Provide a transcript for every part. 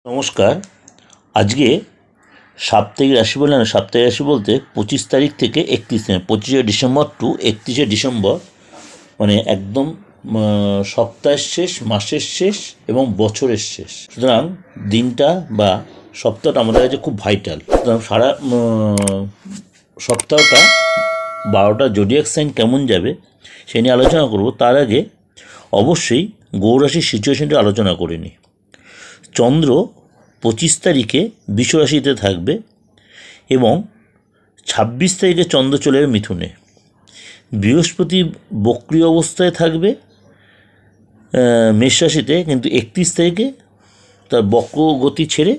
নমস্কার। আজকে সাপ্তাহিক রাশি বলে না, সাপ্তাহিক রাশি বলতে 25 তারিখ থেকে 25শে ডিসেম্বর টু 31শে ডিসেম্বর, মানে একদম সপ্তাহের শেষ, মাসের শেষ এবং বছরের শেষ। সুতরাং দিনটা বা সপ্তাহটা আমাদের কাছে খুব ভাইটাল। সুতরাং সারা সপ্তাহটা 12টা জোডিয়াক সাইন কেমন যাবে সে নিয়ে আলোচনা করব। তার আগে অবশ্যই গৌরাশির সিচুয়েশনটা আলোচনা করে নিই। চন্দ্র 25 তারিখে বৃষ রাশিতে থাকবে এবং 26 তারিখে চন্দ্র চলে যাবে মিথুনে। বৃহস্পতি বক্রী অবস্থায় থাকবে মেষ রাশিতে, কিন্তু 31 তারিখে তার বক্র গতি ছেড়ে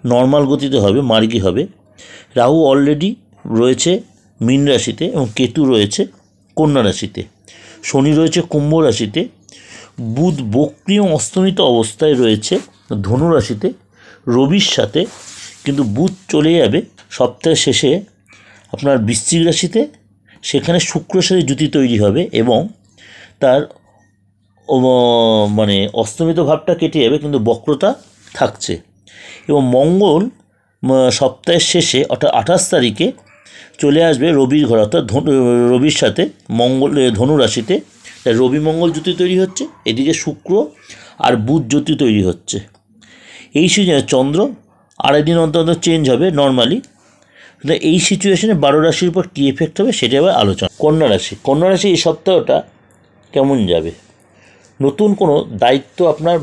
নর্মাল গতিতে হবে, মার্গী হবে। রাহু অলরেডি রয়েছে মীন রাশিতে এবং কেতু রয়েছে কন্যা রাশিতে। শনি রয়েছে কুম্ভ রাশিতে। বুধ বক্রী অস্তমিত অবস্থায় রয়েছে ধনু রাশিতে রবির সাথে, কিন্তু বুধ চলে যাবে সপ্তাহের শেষে আপনার বৃশ্চিক রাশিতে। সেখানে শুক্রের সাথে জুতি তৈরি হবে এবং তার মানে অস্তমিত ভাবটা কেটে যাবে, কিন্তু বক্রতা থাকছে। এবং মঙ্গল সপ্তাহের শেষে অর্থাৎ 28 তারিখে চলে আসবে রবির ঘর, অর্থাৎ রবির সাথে মঙ্গল ধনু রাশিতে। রবি মঙ্গল জ্যোতি তৈরি হচ্ছে, এদিকে শুক্র আর বুধ জ্যোতি তৈরি হচ্ছে। এই সিজনে চন্দ্র আড়াই দিন অন্তর অন্তর চেঞ্জ হবে নর্মালি। এই সিচুয়েশনে 12 রাশির উপর কী এফেক্ট হবে সেটা আবার আলোচনা। কন্যা রাশি এই সপ্তাহটা কেমন যাবে? নতুন কোনো দায়িত্ব আপনার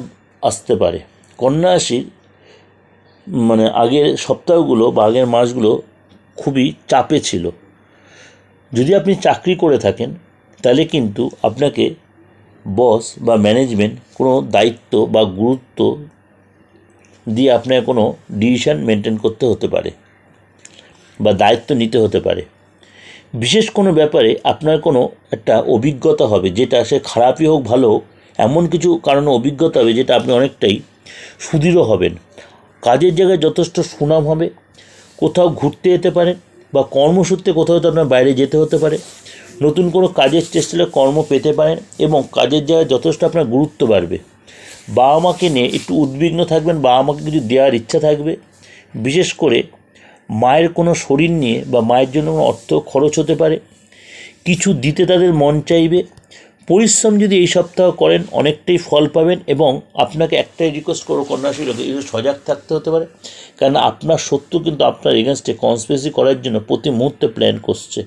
আসতে পারে। কন্যা রাশির মানে আগের সপ্তাহগুলো বা আগের মাসগুলো খুবই চাপে ছিল। যদি আপনি চাকরি করে থাকেন তাহলে কিন্তু আপনাকে বস বা ম্যানেজমেন্ট কোনো দায়িত্ব বা গুরুত্ব দিয়ে আপনাকে কোনো ডিসিশন মেনটেন করতে হতে পারে বা দায়িত্ব নিতে হতে পারে। বিশেষ কোনো ব্যাপারে আপনার কোনো একটা অভিজ্ঞতা হবে, যেটা সে খারাপই হোক ভালো হোক, এমন কিছু কারণে অভিজ্ঞতা হবে যেটা আপনি অনেকটাই সুদৃঢ় হবেন। কাজের জায়গায় যথেষ্ট সুনাম হবে। কোথাও ঘুরতে যেতে পারেন বা কর্মসূত্রে কোথাও তো আপনার বাইরে যেতে হতে পারে। নতুন কোনো কাজের চেষ্টা কর্ম পেতে পারেন এবং কাজের জায়গায় যথেষ্ট আপনার গুরুত্ব বাড়বে। বাবা মাকে নিয়ে একটু উদ্বিগ্ন থাকবেন, বাবা মাকে কিছু দেওয়ার ইচ্ছা থাকবে। বিশেষ করে মায়ের কোনো শরীর নিয়ে বা মায়ের জন্য কোনো অর্থ খরচ হতে পারে, কিছু দিতে তাদের মন চাইবে। পরিশ্রম যদি এই সপ্তাহ করেন অনেকটাই ফল পাবেন। এবং আপনাকে একটাই রিকোয়েস্ট করবো কন্যা রাশির লোকে, একটু সজাগ থাকতে হতে পারে, কারণ আপনার শত্রু কিন্তু আপনার এগেনস্টে কনস্পিরেসি করার জন্য প্রতি মুহূর্তে প্ল্যান করছে।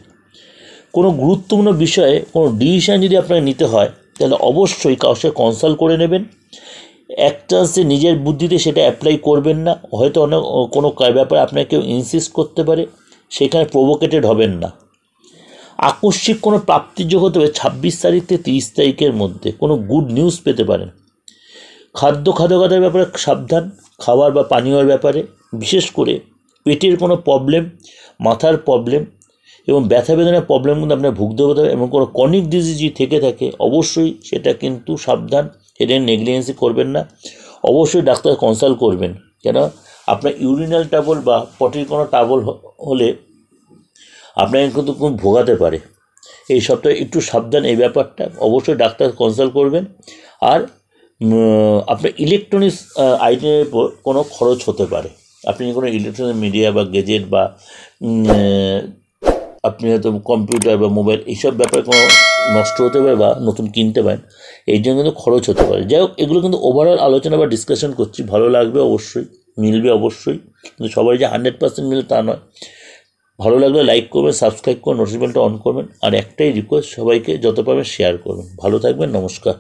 কোনো গুরুত্বপূর্ণ বিষয়ে কোনো ডিসিশান যদি আপনাকে নিতে হয় তাহলে অবশ্যই কারোর সাথে কনসাল্ট করে নেবেন। এক চান্সে নিজের বুদ্ধিতে সেটা অ্যাপ্লাই করবেন না। হয়তো অনেক কোনো ব্যাপারে আপনাকে কেউ ইনসিস্ট করতে পারে, সেখানে প্রভোকেটেড হবেন না। আকস্মিক কোনো প্রাপ্তির যোগ হতে হবে 26 তারিখ থেকে 30 তারিখের মধ্যে। কোনো গুড নিউজ পেতে পারেন। খাদ্যের ব্যাপারে সাবধান, খাবার বা পানীয়র ব্যাপারে। বিশেষ করে পেটের কোনো প্রবলেম, মাথার প্রবলেম এবং ব্যথা বেদনার প্রবলেম কিন্তু আপনার ভুগতে হতে হবে। এবং কোনো ক্রনিক ডিজিজ যদি থেকে থাকে অবশ্যই সেটা কিন্তু সাবধান, এটা নেগলিজেন্সি করবেন না। অবশ্যই ডাক্তার কনসাল্ট করবেন, কেন আপনার ইউরিনাল ট্রাবল বা পটির কোনো ট্রাবল হলে আপনাকে কিন্তু খুব ভোগাতে পারে। এই সপ্তাহে একটু সাবধান এই ব্যাপারটা, অবশ্যই ডাক্তার কনসাল্ট করবেন। আর আপনার ইলেকট্রনিক্স আইটেমের উপর কোনো খরচ হতে পারে। আপনি কোনো ইলেকট্রনিক মিডিয়া বা গেজেট বা আপনি হয়তো কম্পিউটার বা মোবাইল এইসব ব্যাপারে কোনো নষ্ট হতে পারে বা নতুন কিনতে পারেন, এই জন্য কিন্তু খরচ হতে পারে। যাই হোক, এগুলো কিন্তু ওভারঅল আলোচনা বা ডিসকাশন করছি, ভালো লাগবে অবশ্যই, মিলবে অবশ্যই, কিন্তু সবাই যে 100% মিলে তা নয়। ভালো লাগলে লাইক করবেন, সাবস্ক্রাইব করবেন, নোটিফিকেশনটা অন করবেন। আর একটাই রিকোয়েস্ট, সবাইকে যত পারবেন শেয়ার করবেন। ভালো থাকবেন, নমস্কার।